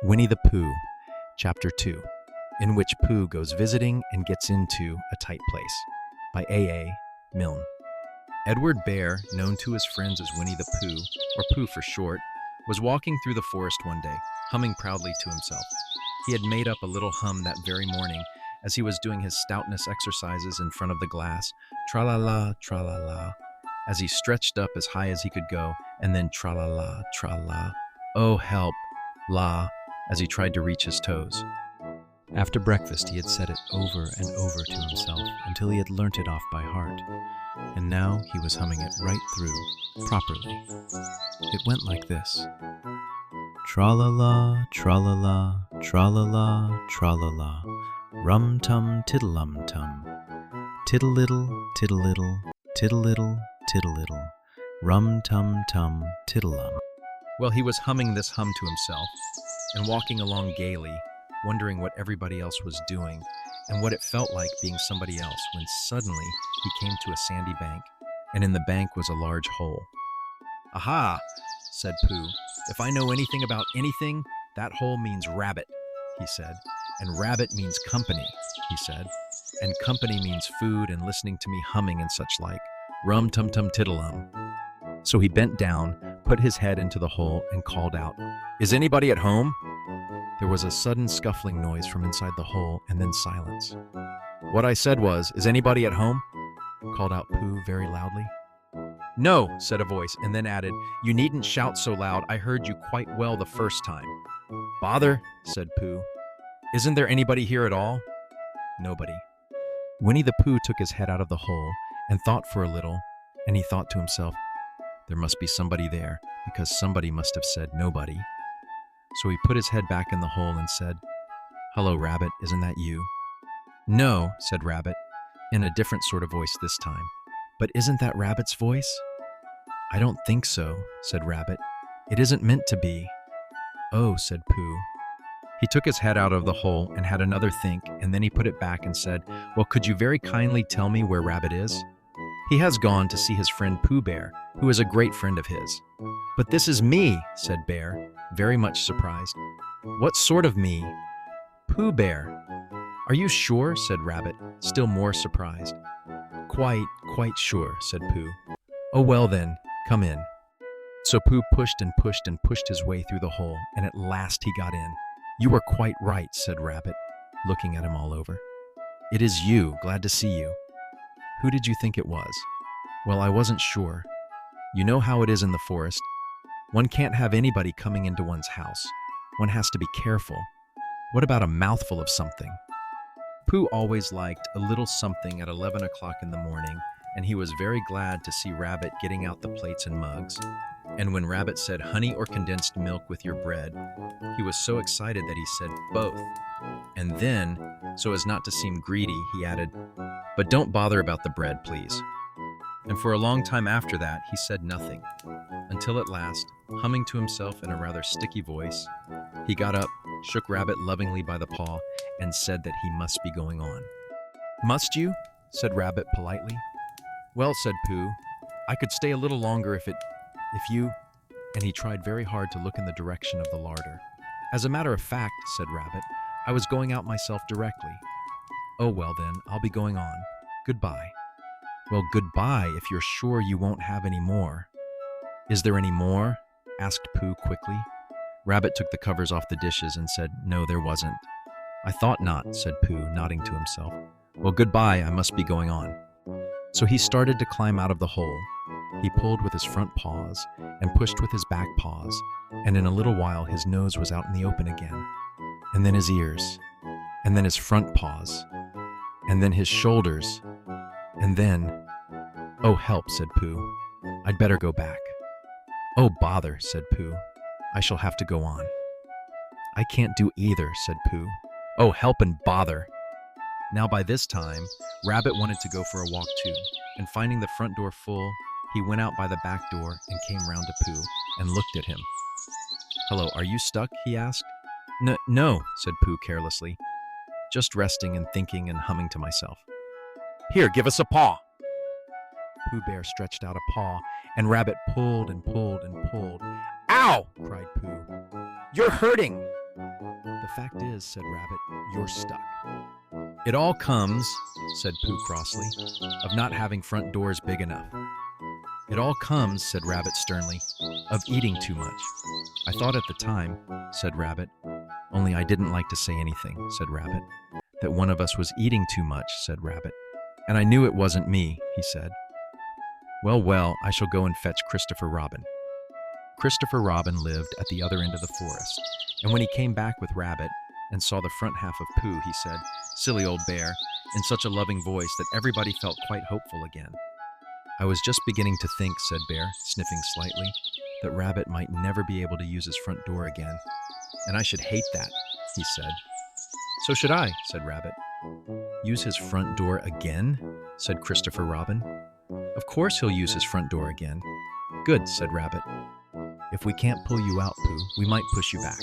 Winnie-the-Pooh, Chapter 2, in which Pooh goes visiting and gets into a tight place, by A. Milne. Edward Bear, known to his friends as Winnie-the-Pooh, or Pooh for short, was walking through the forest one day, humming proudly to himself. He had made up a little hum that very morning as he was doing his stoutness exercises in front of the glass, tra-la-la, tra-la-la, as he stretched up as high as he could go, and then tra-la-la, tra-la, oh help, la, as he tried to reach his toes. After breakfast, he had said it over and over to himself until he had learnt it off by heart, and now he was humming it right through, properly. It went like this. Tra-la-la, tra-la-la, tra-la-la, tra-la-la, rum-tum, tiddle-um-tum, tiddle-little, tiddle-little, tiddle-little, tiddle-little, rum-tum-tum, tiddle-um. Well, he was humming this hum to himself, and walking along gaily, wondering what everybody else was doing, and what it felt like being somebody else, when suddenly he came to a sandy bank, and in the bank was a large hole. "Aha!" said Pooh. "If I know anything about anything, that hole means rabbit," he said. "And rabbit means company," he said. "And company means food and listening to me humming and such like. Rum-tum-tum-tiddle-um." So he bent down, put his head into the hole, and called out, "Is anybody at home?" There was a sudden scuffling noise from inside the hole, and then silence. "What I said was, is anybody at home?" called out Pooh very loudly. "No," said a voice, and then added, "You needn't shout so loud. I heard you quite well the first time." "Bother," said Pooh. "Isn't there anybody here at all?" Nobody. Winnie-the-Pooh took his head out of the hole and thought for a little, and he thought to himself, there must be somebody there, because somebody must have said nobody. So he put his head back in the hole and said, "Hello, Rabbit, isn't that you?" "No," said Rabbit, in a different sort of voice this time. "But isn't that Rabbit's voice?" "I don't think so," said Rabbit. "It isn't meant to be." "Oh," said Pooh. He took his head out of the hole and had another think, and then he put it back and said, "Well, could you very kindly tell me where Rabbit is?" "He has gone to see his friend Pooh Bear, who is a great friend of his." "But this is me," said Bear, very much surprised. "What sort of me?" "Pooh Bear." "Are you sure?" said Rabbit, still more surprised. Quite sure," said Pooh. "Oh well then, come in." So Pooh pushed and pushed and pushed his way through the hole, and at last he got in. "You were quite right," said Rabbit, looking at him all over. "It is you, glad to see you." "Who did you think it was?" "Well, I wasn't sure. You know how it is in the forest. One can't have anybody coming into one's house. One has to be careful. What about a mouthful of something?" Pooh always liked a little something at 11 o'clock in the morning, and he was very glad to see Rabbit getting out the plates and mugs. And when Rabbit said honey or condensed milk with your bread, he was so excited that he said both. And then, so as not to seem greedy, he added, "But don't bother about the bread, please." And for a long time after that, he said nothing, until at last, humming to himself in a rather sticky voice, he got up, shook Rabbit lovingly by the paw, and said that he must be going on. "Must you?" said Rabbit politely. "Well," said Pooh, "I could stay a little longer if you—" and he tried very hard to look in the direction of the larder. "As a matter of fact," said Rabbit, "I was going out myself directly." "Oh well then, I'll be going on. Goodbye." "Well, goodbye if you're sure you won't have any more." "Is there any more?" asked Pooh quickly. Rabbit took the covers off the dishes and said, "No, there wasn't." "I thought not," said Pooh, nodding to himself. "Well, goodbye, I must be going on." So he started to climb out of the hole. He pulled with his front paws and pushed with his back paws, and in a little while his nose was out in the open again, and then his ears, and then his front paws, and then his shoulders, and then— "Oh, help," said Pooh. "I'd better go back." "Oh, bother," said Pooh. "I shall have to go on." "I can't do either," said Pooh. "Oh, help and bother." Now by this time, Rabbit wanted to go for a walk too, and finding the front door full, he went out by the back door and came round to Pooh and looked at him. "Hello, are you stuck?" he asked. No," said Pooh carelessly. "Just resting and thinking and humming to myself." "Here, give us a paw." Pooh Bear stretched out a paw, and Rabbit pulled and pulled and pulled. "Ow!" cried Pooh. "You're hurting!" The fact is, said Rabbit, you're stuck. It all comes, said Pooh crossly, of not having front doors big enough. It all comes, said Rabbit sternly, of eating too much. I thought at the time, said Rabbit, only I didn't like to say anything, said Rabbit, that one of us was eating too much, said Rabbit. And I knew it wasn't me, he said. Well, I shall go and fetch Christopher Robin. Christopher Robin lived at the other end of the forest, and when he came back with Rabbit and saw the front half of Pooh, he said, "Silly old bear," in such a loving voice that everybody felt quite hopeful again. I was just beginning to think, said Bear, sniffing slightly, that Rabbit might never be able to use his front door again. And I should hate that, he said. So should I, said Rabbit. Use his front door again? Said Christopher Robin. Of course he'll use his front door again. Good, said Rabbit. If we can't pull you out, Pooh, we might push you back.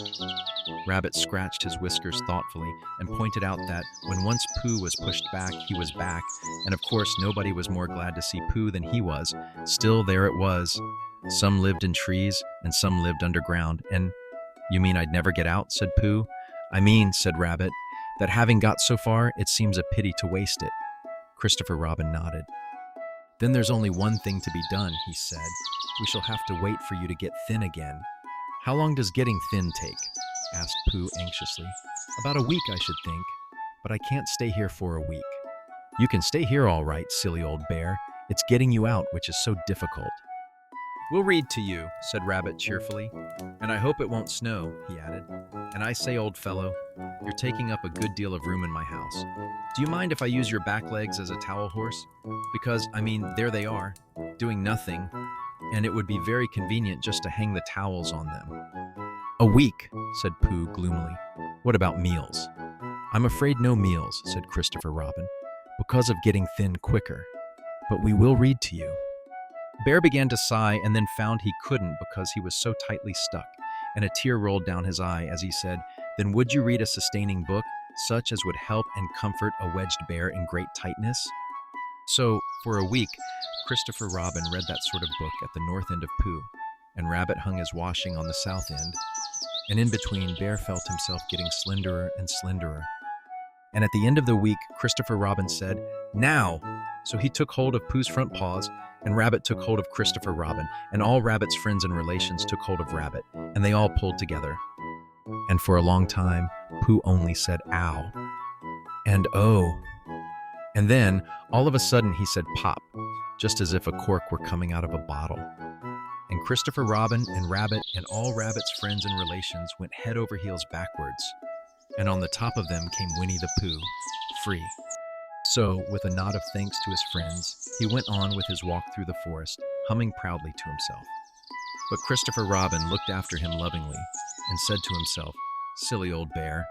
Rabbit scratched his whiskers thoughtfully and pointed out that when once Pooh was pushed back, he was back, and of course nobody was more glad to see Pooh than he was. Still, there it was. Some lived in trees, and some lived underground, and... You mean I'd never get out, said Pooh. I mean, said Rabbit, that having got so far, it seems a pity to waste it. Christopher Robin nodded. Then there's only one thing to be done, he said. We shall have to wait for you to get thin again. How long does getting thin take? Asked Pooh anxiously. About a week, I should think, but I can't stay here for a week. You can stay here all right, silly old bear. It's getting you out which is so difficult. We'll read to you, said Rabbit cheerfully, and I hope it won't snow, he added. And I say, old fellow, you're taking up a good deal of room in my house. Do you mind if I use your back legs as a towel horse? Because, I mean, there they are, doing nothing, and it would be very convenient just to hang the towels on them. A week, said Pooh gloomily. What about meals? I'm afraid no meals, said Christopher Robin, because of getting thin quicker. But we will read to you. Bear began to sigh and then found he couldn't because he was so tightly stuck, and a tear rolled down his eye as he said, Then would you read a sustaining book, such as would help and comfort a wedged bear in great tightness? So, for a week, Christopher Robin read that sort of book at the north end of Pooh, and Rabbit hung his washing on the south end, and in between, Bear felt himself getting slenderer and slenderer. And at the end of the week, Christopher Robin said, Now! So he took hold of Pooh's front paws, and Rabbit took hold of Christopher Robin, and all Rabbit's friends and relations took hold of Rabbit, and they all pulled together. And for a long time, Pooh only said, Ow. And oh. And then, all of a sudden, he said pop, just as if a cork were coming out of a bottle. And Christopher Robin and Rabbit and all Rabbit's friends and relations went head over heels backwards, and on the top of them came Winnie-the-Pooh, free. So, with a nod of thanks to his friends, he went on with his walk through the forest, humming proudly to himself. But Christopher Robin looked after him lovingly and said to himself, Silly old bear.